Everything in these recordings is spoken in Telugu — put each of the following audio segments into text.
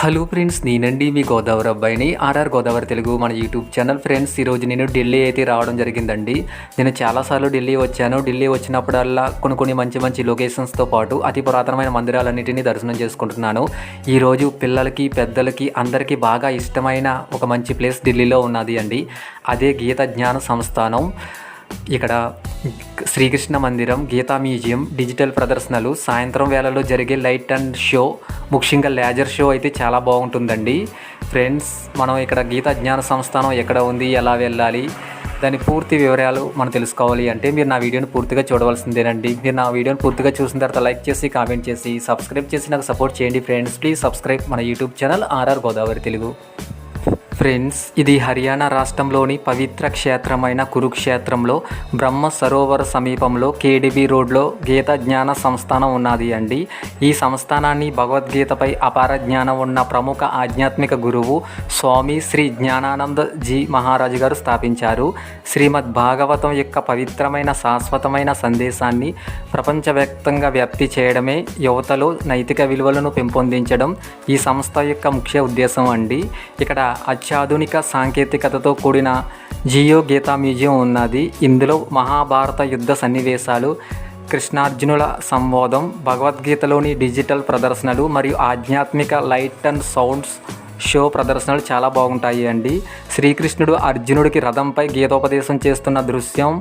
హలో ఫ్రెండ్స్, నేనండి మీ గోదావరి అబ్బాయిని. ఆర్ఆర్ గోదావరి తెలుగు మన యూట్యూబ్ ఛానల్. ఫ్రెండ్స్, ఈరోజు నేను ఢిల్లీ అయితే రావడం జరిగిందండి. నేను చాలాసార్లు ఢిల్లీ వచ్చాను. ఢిల్లీ వచ్చినప్పుడల్లా కొన్ని మంచి లొకేషన్స్తో పాటు అతి పురాతనమైన మందిరాలన్నింటినీ దర్శనం చేసుకుంటున్నాను. ఈరోజు పిల్లలకి, పెద్దలకి, అందరికీ బాగా ఇష్టమైన ఒక మంచి ప్లేస్ ఢిల్లీలో ఉన్నది అండి. అదే గీత జ్ఞాన సంస్థానం. ఇక్కడ శ్రీకృష్ణ మందిరం, గీతా మ్యూజియం, డిజిటల్ ప్రదర్శనలు, సాయంత్రం వేళలో జరిగే లైట్ అండ్ షో, ముఖ్యంగా లేజర్ షో అయితే చాలా బాగుంటుందండి. ఫ్రెండ్స్, మనం ఇక్కడ గీతా జ్ఞాన సంస్థానం ఎక్కడ ఉంది, ఎలా వెళ్ళాలి, దాని పూర్తి వివరాలు మనం తెలుసుకోవాలి అంటే మీరు నా వీడియోని పూర్తిగా చూడవలసిందేనండి. మీరు నా వీడియోని పూర్తిగా చూసిన తర్వాత లైక్ చేసి, కామెంట్ చేసి, సబ్స్క్రైబ్ చేసి నాకు సపోర్ట్ చేయండి ఫ్రెండ్స్. ప్లీజ్ సబ్స్క్రైబ్ మన YouTube channel RR Godavari Telugu. Friends, ఇది హర్యానా రాష్ట్రంలోని పవిత్ర క్షేత్రమైన కురుక్షేత్రంలో బ్రహ్మ సరోవర సమీపంలో కేడిబి రోడ్లో గీత జ్ఞాన సంస్థానం ఉన్నది అండి. ఈ సంస్థానాన్ని భగవద్గీతపై అపార జ్ఞానం ఉన్న ప్రముఖ ఆధ్యాత్మిక గురువు స్వామి శ్రీ జ్ఞానానంద జీ మహారాజు గారు స్థాపించారు. శ్రీమద్ భాగవతం యొక్క పవిత్రమైన శాశ్వతమైన సందేశాన్ని ప్రపంచవ్యాప్తంగా వ్యాప్తి చేయడమే యువతలో నైతిక విలువలను పెంపొందించడం ఈ సంస్థ యొక్క ముఖ్య ఉద్దేశం అండి. ఇక్కడ అత్యాధునిక సాంకేతికతతో కూడిన జియో గీతా మ్యూజియం ఉన్నది. ఇందులో మహాభారత యుద్ధ సన్నివేశాలు, కృష్ణార్జునుల సంవాదం, భగవద్గీతలోని డిజిటల్ ప్రదర్శనలు మరియు ఆధ్యాత్మిక లైట్ అండ్ సౌండ్స్ షో ప్రదర్శనలు చాలా బాగుంటాయి అండి. శ్రీకృష్ణుడు అర్జునుడికి రథంపై గీతోపదేశం చేస్తున్న దృశ్యం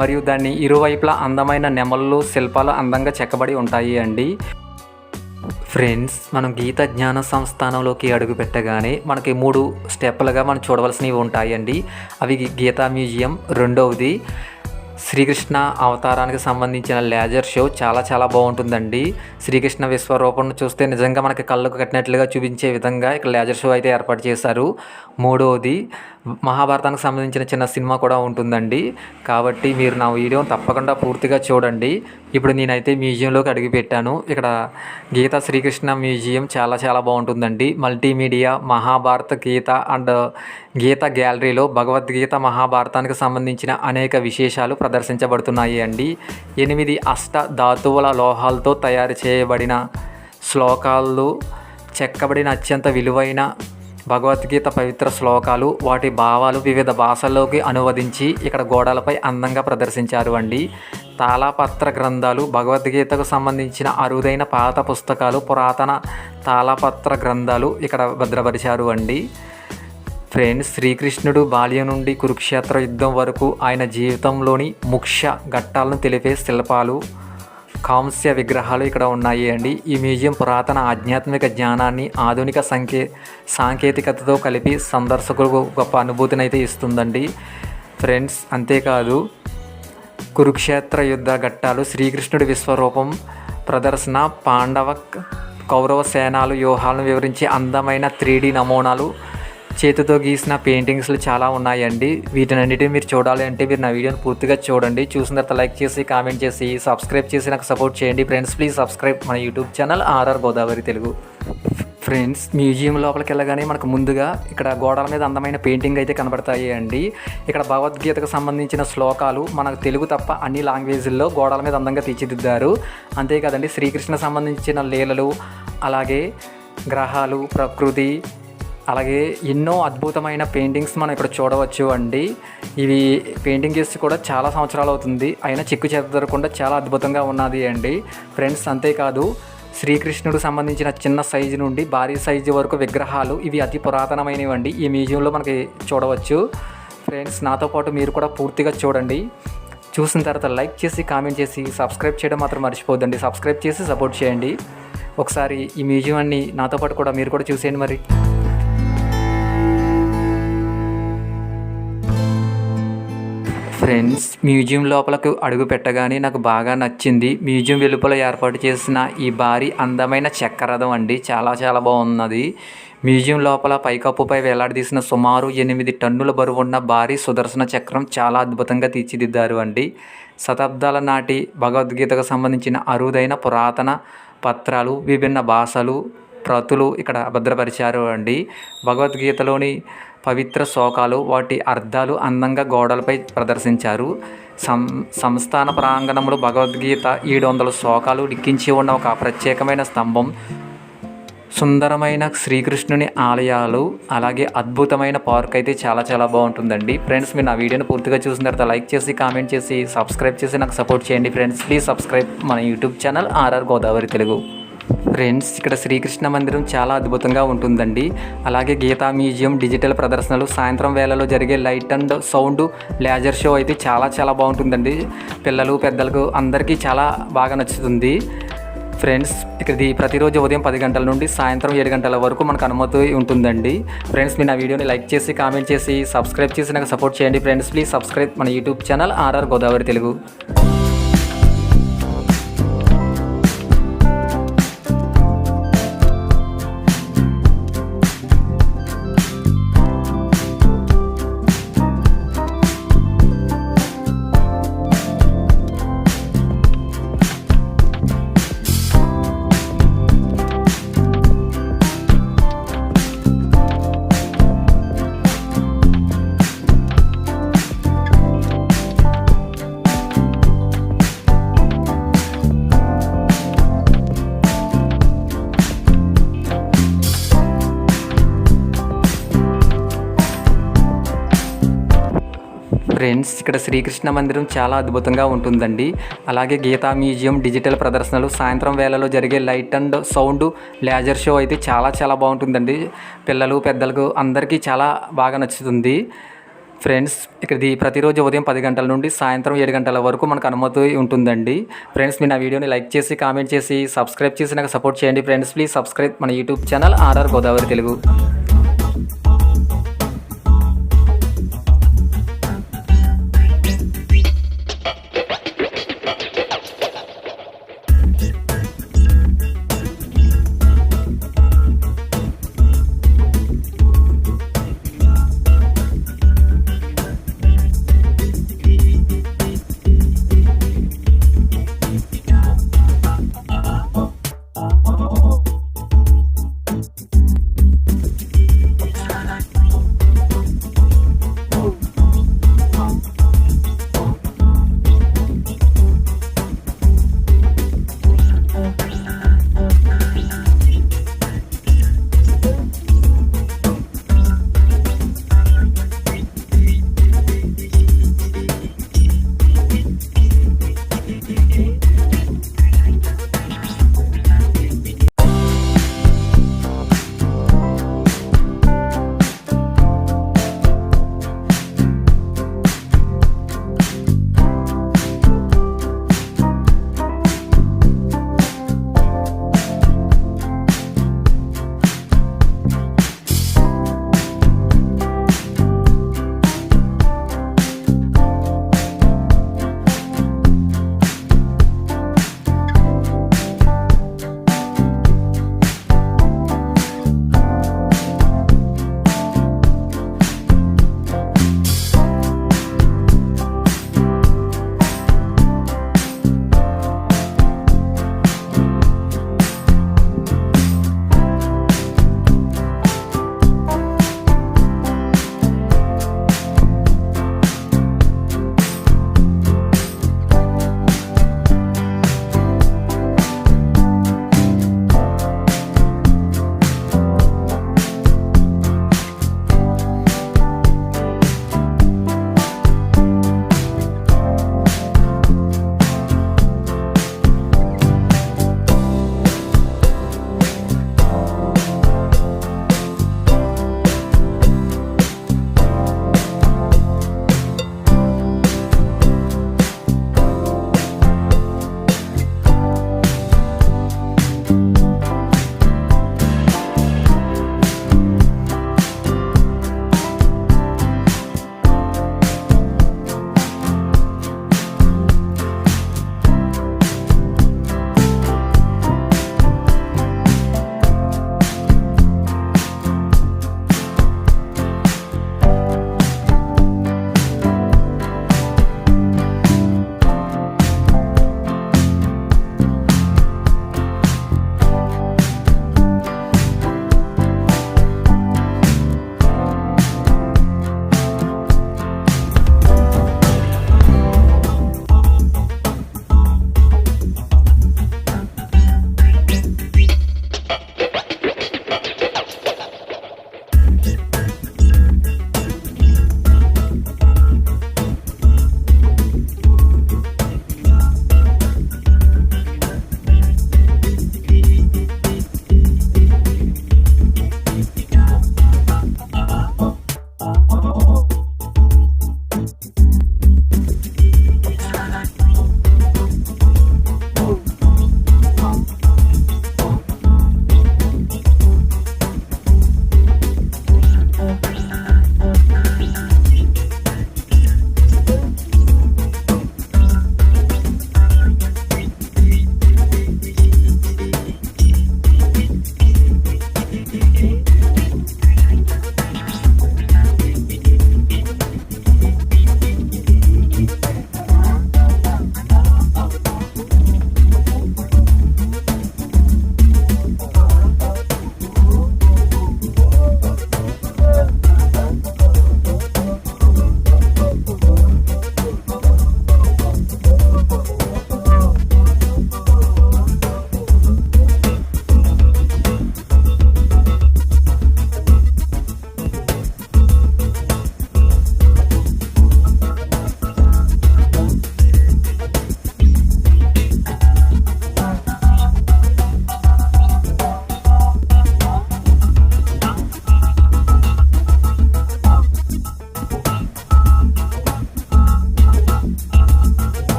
మరియు దాన్ని ఇరువైపులా అందమైన నెమళ్ళు, శిల్పాలు అందంగా చెక్కబడి ఉంటాయి అండి. ఫ్రెండ్స్, మనం గీత జ్ఞాన సంస్థానంలోకి అడుగు పెట్టగానే మనకి 3 స్టెప్పులుగా మనం చూడవలసినవి ఉంటాయండి. అవి గీతా మ్యూజియం, రెండవది శ్రీకృష్ణ అవతారానికి సంబంధించిన లేజర్ షో చాలా బాగుంటుందండి. శ్రీకృష్ణ విశ్వరూపం చూస్తే నిజంగా మనకి కళ్ళకు కట్టినట్లుగా చూపించే విధంగా ఇక్కడ లేజర్ షో అయితే ఏర్పాటు చేశారు. మూడవది మహాభారతానికి సంబంధించిన చిన్న సినిమా కూడా ఉంటుందండి. కాబట్టి మీరు నా వీడియోని తప్పకుండా పూర్తిగా చూడండి. ఇప్పుడు నేనైతే మ్యూజియంలోకి అడుగుపెట్టాను. ఇక్కడ గీత శ్రీకృష్ణ మ్యూజియం చాలా బాగుంటుందండి. మల్టీమీడియా, మహాభారత, గీత అండ్ గీత గ్యాలరీలో భగవద్గీత, మహాభారతానికి సంబంధించిన అనేక విశేషాలు ప్రదర్శించబడుతున్నాయి అండి. 8 అష్ట ధాతువుల లోహాలతో తయారు చేయబడిన శ్లోకాలు, చెక్కబడిన అత్యంత విలువైన భగవద్గీత పవిత్ర శ్లోకాలు, వాటి భావాలు వివిధ భాషల్లోకి అనువదించి ఇక్కడ గోడలపై అందంగా ప్రదర్శించారు అండి. తాళపత్ర గ్రంథాలు, భగవద్గీతకు సంబంధించిన అరుదైన పాత పుస్తకాలు, పురాతన తాళపత్ర గ్రంథాలు ఇక్కడ భద్రపరిచారు అండి. ఫ్రెండ్స్, శ్రీకృష్ణుడు బాల్యం నుండి కురుక్షేత్ర యుద్ధం వరకు ఆయన జీవితంలోని ముఖ్య ఘట్టాలను తెలిపే శిల్పాలు, కాంస్య విగ్రహాలు ఇక్కడ ఉన్నాయి అండి. ఈ మ్యూజియం పురాతన ఆధ్యాత్మిక జ్ఞానాన్ని ఆధునిక సాంకేతికతతో కలిపి సందర్శకులకు గొప్ప అనుభూతిని అయితే ఇస్తుందండి. ఫ్రెండ్స్, అంతేకాదు కురుక్షేత్ర యుద్ధ ఘట్టాలు, శ్రీకృష్ణుడి విశ్వరూపం ప్రదర్శన, పాండవ కౌరవ సేనాలు వ్యూహాలను వివరించే అందమైన 3D నమూనాలు, చేతితో గీసిన పెయింటింగ్స్లు చాలా ఉన్నాయండి. వీటినన్నిటిని మీరు చూడాలి అంటే మీరు నా వీడియోని పూర్తిగా చూడండి. చూసిన తర్వాత లైక్ చేసి, కామెంట్ చేసి, సబ్స్క్రైబ్ చేసి నాకు సపోర్ట్ చేయండి ఫ్రెండ్స్. ప్లీజ్ సబ్స్క్రైబ్ మన YouTube channel RR Godavari Telugu. Friends, museum లోపలికి వెళ్ళగానే మనకు ముందుగా ఇక్కడ గోడల మీద అందమైన పెయింటింగ్ అయితే కనబడతాయి అండి. ఇక్కడ భగవద్గీతకు సంబంధించిన శ్లోకాలు మనకు తెలుగు తప్ప అన్ని లాంగ్వేజ్ల్లో గోడల మీద అందంగా తీర్చిదిద్దారు. అంతేకాదండి, శ్రీకృష్ణ సంబంధించిన లీలలు, అలాగే గ్రహాలు, ప్రకృతి, అలాగే ఎన్నో అద్భుతమైన పెయింటింగ్స్ మనం ఇక్కడ చూడవచ్చు అండి. ఇవి పెయింటింగ్ చేసి కూడా చాలా సంవత్సరాలు అవుతుంది, అయినా చిక్కు చెదరకుండా చాలా అద్భుతంగా ఉన్నది అండి. ఫ్రెండ్స్, అంతేకాదు శ్రీకృష్ణుడు సంబంధించిన చిన్న సైజు నుండి భారీ సైజు వరకు విగ్రహాలు, ఇవి అతి పురాతనమైనవి అండి. ఈ మ్యూజియంలో మనకి చూడవచ్చు. ఫ్రెండ్స్, నాతో పాటు మీరు కూడా పూర్తిగా చూడండి. చూసిన తర్వాత లైక్ చేసి, కామెంట్ చేసి, సబ్స్క్రైబ్ చేయడం మాత్రం మర్చిపోద్దండి. సబ్స్క్రైబ్ చేసి సపోర్ట్ చేయండి. ఒకసారి ఈ మ్యూజియాన్ని నాతో పాటు కూడా మీరు కూడా చూసేయండి మరి. ఫ్రెండ్స్, మ్యూజియం లోపలకు అడుగు పెట్టగానే నాకు బాగా నచ్చింది మ్యూజియం వెలుపల ఏర్పాటు చేసిన ఈ భారీ అందమైన చక్రరథం అండి. చాలా బాగున్నది. మ్యూజియం లోపల పైకప్పుపై వేలాడదీసిన సుమారు 8 టన్నుల బరువున్న భారీ సుదర్శన చక్రం చాలా అద్భుతంగా తీర్చిదిద్దారు అండి. శతాబ్దాల నాటి భగవద్గీతకు సంబంధించిన అరుదైన పురాతన పత్రాలు, విభిన్న భాషలు, ప్రతులు ఇక్కడ భద్రపరిచారు అండి. భగవద్గీతలోని పవిత్ర శ్లోకాలు, వాటి అర్థాలు అందంగా గోడలపై ప్రదర్శించారు. సంస్థాన ప్రాంగణంలో భగవద్గీత 700 శ్లోకాలు లిఖించి ఉన్న ఒక ప్రత్యేకమైన స్తంభం, సుందరమైన శ్రీకృష్ణుని ఆలయాలు, అలాగే అద్భుతమైన పార్క్ అయితే చాలా బాగుంటుందండి. ఫ్రెండ్స్, మీరు నా వీడియోని పూర్తిగా చూసిన తర్వాత లైక్ చేసి, కామెంట్ చేసి, సబ్స్క్రైబ్ చేసి నాకు సపోర్ట్ చేయండి ఫ్రెండ్స్. ప్లీజ్ సబ్స్క్రైబ్ మన YouTube channel RR Godavari Telugu. Friends, ఇక్కడ శ్రీకృష్ణ మందిరం చాలా అద్భుతంగా ఉంటుందండి. అలాగే గీతా మ్యూజియం, డిజిటల్ ప్రదర్శనలు, సాయంత్రం వేళలో జరిగే light and sound laser show అయితే చాలా బాగుంటుందండి. పిల్లలు పెద్దలకు అందరికీ చాలా బాగా నచ్చుతుంది. ఫ్రెండ్స్, ఇక్కడిది ప్రతిరోజు ఉదయం 10 గంటల నుండి సాయంత్రం 7 గంటల వరకు మనకు అనుమతి ఉంటుందండి. ఫ్రెండ్స్, మీరు నా వీడియోని లైక్ చేసి, కామెంట్ చేసి, సబ్స్క్రైబ్ చేసి నాకు సపోర్ట్ చేయండి ఫ్రెండ్స్. ప్లీజ్ సబ్స్క్రైబ్ మన YouTube channel RR Godavari Telugu. Friends, ఇక్కడ శ్రీకృష్ణ మందిరం చాలా అద్భుతంగా ఉంటుందండి. అలాగే గీతా మ్యూజియం, డిజిటల్ ప్రదర్శనలు, సాయంత్రం వేళలో జరిగే light and sound laser show అయితే చాలా బాగుంటుందండి. పిల్లలు పెద్దలకు అందరికీ చాలా బాగా నచ్చుతుంది. ఫ్రెండ్స్, ఇక్కడిది ప్రతిరోజు ఉదయం 10 గంటల నుండి సాయంత్రం 7 గంటల వరకు మనకు అనుమతి ఉంటుందండి. ఫ్రెండ్స్, మీరు నా వీడియోని లైక్ చేసి, కామెంట్ చేసి, సబ్స్క్రైబ్ చేసి నాకు సపోర్ట్ చేయండి ఫ్రెండ్స్. ప్లీజ్ సబ్స్క్రైబ్ మన YouTube channel RR Godavari Telugu.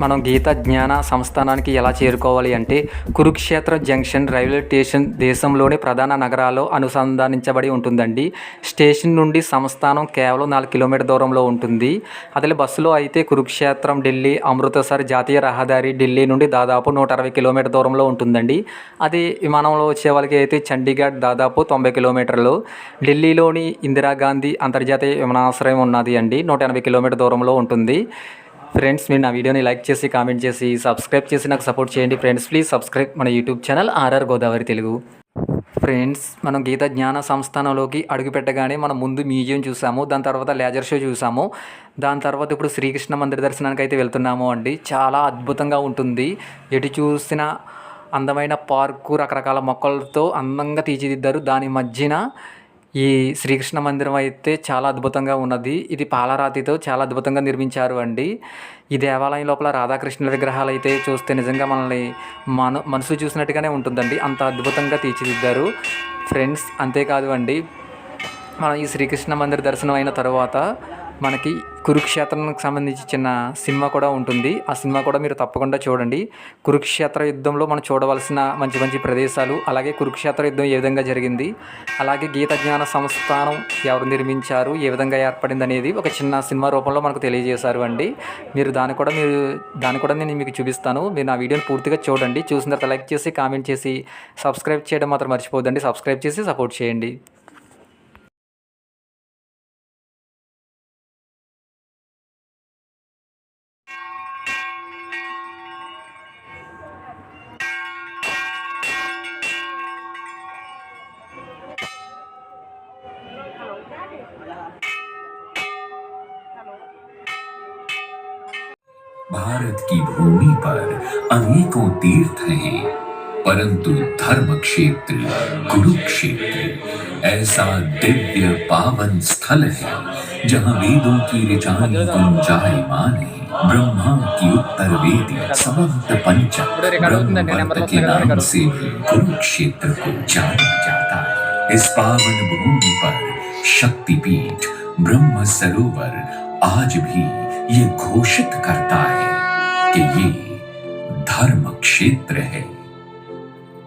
మనం గీత జ్ఞాన సంస్థానానికి ఎలా చేరుకోవాలి అంటే కురుక్షేత్ర జంక్షన్ రైల్వే స్టేషన్ దేశంలోని ప్రధాన నగరాల్లో అనుసంధానించబడి ఉంటుందండి. స్టేషన్ నుండి సంస్థానం కేవలం 4 కిలోమీటర్ దూరంలో ఉంటుంది. అదే బస్సులో అయితే కురుక్షేత్రం ఢిల్లీ అమృతసర్ జాతీయ రహదారి ఢిల్లీ నుండి దాదాపు 160 కిలోమీటర్ దూరంలో ఉంటుందండి. అది విమానంలో వచ్చే వాళ్ళకి అయితే చండీగఢ్ దాదాపు 90 కిలోమీటర్లు. ఢిల్లీలోని ఇందిరాగాంధీ అంతర్జాతీయ విమానాశ్రయం ఉన్నది అండి, 180 కిలోమీటర్ దూరంలో ఉంటుంది. ఫ్రెండ్స్, మీరు నా వీడియోని లైక్ చేసి కామెంట్ చేసి సబ్స్క్రైబ్ చేసి నాకు సపోర్ట్ చేయండి. ఫ్రెండ్స్, ప్లీజ్ సబ్స్క్రైబ్ మన YouTube channel RR Godavari Telugu. Friends, మనం గీత జ్ఞాన సంస్థానంలోకి అడుగుపెట్టగానే మనం ముందు మ్యూజియం చూసాము, దాని తర్వాత లేజర్ షో చూసాము, దాని తర్వాత ఇప్పుడు శ్రీకృష్ణ మందిర దర్శనానికి అయితే వెళ్తున్నాము అండి. చాలా అద్భుతంగా ఉంటుంది. ఎటు చూసిన అందమైన పార్కు, రకరకాల మొక్కలతో అందంగా తీర్చిదిద్దారు. దాని మధ్యన ఈ శ్రీకృష్ణ మందిరం అయితే చాలా అద్భుతంగా ఉన్నది. ఇది పాలరాతితో చాలా అద్భుతంగా నిర్మించారు అండి. ఈ దేవాలయం లోపల రాధాకృష్ణుల విగ్రహాలు అయితే చూస్తే నిజంగా మనల్ని మనసు చూసినట్టుగానే ఉంటుందండి, అంత అద్భుతంగా తీర్చిదిద్దారు. ఫ్రెండ్స్, అంతేకాదు అండి, మనం ఈ శ్రీకృష్ణ మందిర దర్శనం అయిన తర్వాత మనకి కురుక్షేత్రానికి సంబంధించి చిన్న సినిమా కూడా ఉంటుంది. ఆ సినిమా కూడా మీరు తప్పకుండా చూడండి. కురుక్షేత్ర యుద్ధంలో మనం చూడవలసిన మంచి మంచి ప్రదేశాలు, అలాగే కురుక్షేత్ర యుద్ధం ఏ విధంగా జరిగింది, అలాగే గీత జ్ఞాన సంస్థానం ఎవరు నిర్మించారు, ఏ విధంగా ఏర్పడింది అనేది ఒక చిన్న సినిమా రూపంలో మనకు తెలియజేశారు అండి. దాన్ని కూడా నేను మీకు చూపిస్తాను. మీరు నా వీడియోని పూర్తిగా చూడండి. చూసిన తర్వాత లైక్ చేసి కామెంట్ చేసి సబ్స్క్రైబ్ చేయడం మాత్రం మర్చిపోద్దండి. సబ్స్క్రైబ్ చేసి సపోర్ట్ చేయండి. भारत की भूमि पर अनेकों तीर्थ हैं, परंतु धर्म क्षेत्र कुरुक्षेत्र ऐसा दिव्य पावन स्थल है जहां वेदों की ऋचाएं गुंजायमान है। ब्रह्मा की उत्तर वेदी समंत पंचक ब्रह्मवर्त के नाम से भी कुरुक्षेत्र को जाना जाता है। इस पावन भूमि पर शक्तिपीठ ब्रह्म सरोवर आज भी ये घोषित करता है कि ये धर्म क्षेत्र है।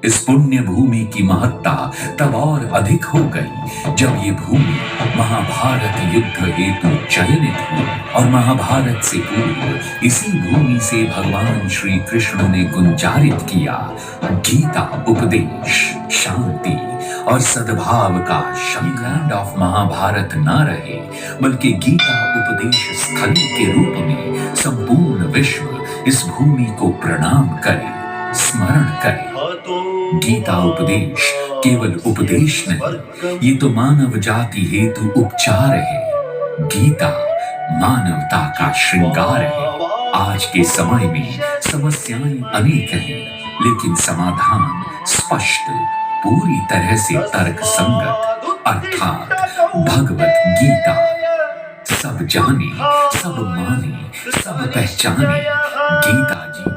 इस पुण्य भूमि की महत्ता तब और अधिक हो गई जब ये भूमि महाभारत युद्ध हेतु चयनित हुई और महाभारत से पूर्व इसी भूमि से भगवान श्री कृष्ण ने गुंजारित किया गीता उपदेश, शांति और सद्भाव का लैंड ऑफ महाभारत न रहे, बल्कि गीता उपदेश स्थली के रूप में संपूर्ण विश्व इस भूमि को प्रणाम करे, स्मरण करे। गीता उपदेश केवल उपदेश नहीं, ये तो मानव जाति हेतु उपचार है। गीता मानवता का श्रृंगार है। आज के समय में समस्याएं अनेक हैं, लेकिन समाधान स्पष्ट, पूरी तरह से तर्क संगत, अर्थात भगवत गीता। सब जाने, सब माने, सब पहचाने गीता जी।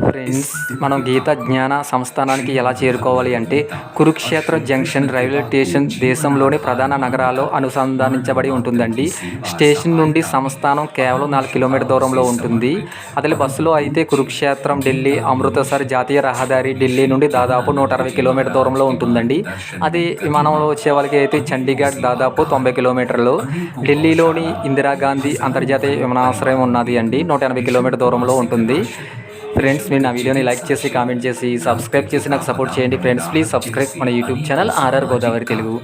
ఫ్రెండ్స్, మనం గీత జ్ఞాన సంస్థానానికి ఎలా చేరుకోవాలి అంటే కురుక్షేత్ర జంక్షన్ రైల్వే స్టేషన్ దేశంలోని ప్రధాన నగరాల్లో అనుసంధానించబడి ఉంటుందండి. స్టేషన్ నుండి సంస్థానం కేవలం 4 కిలోమీటర్ దూరంలో ఉంటుంది. అదే బస్సులో అయితే కురుక్షేత్రం ఢిల్లీ అమృతసర్ జాతీయ రహదారి ఢిల్లీ నుండి దాదాపు 160 కిలోమీటర్ దూరంలో ఉంటుందండి. అది విమానంలో వచ్చే వాళ్ళకి అయితే చండీగఢ్ దాదాపు 90 కిలోమీటర్లు. ఢిల్లీలోని ఇందిరాగాంధీ అంతర్జాతీయ విమానాశ్రయం ఉన్నది అండి, 180 కిలోమీటర్ దూరంలో ఉంటుంది. ఫ్రెండ్స్, మీరు నా వీడియోని లైక్ చేసి కామెంట్ చేసి సబ్స్క్రైబ్ చేసి నాకు సపోర్ట్ చేయండి. ఫ్రెండ్స్, ప్లీజ్ సబ్స్క్రైబ్ మన YouTube channel RR Godavari Telugu.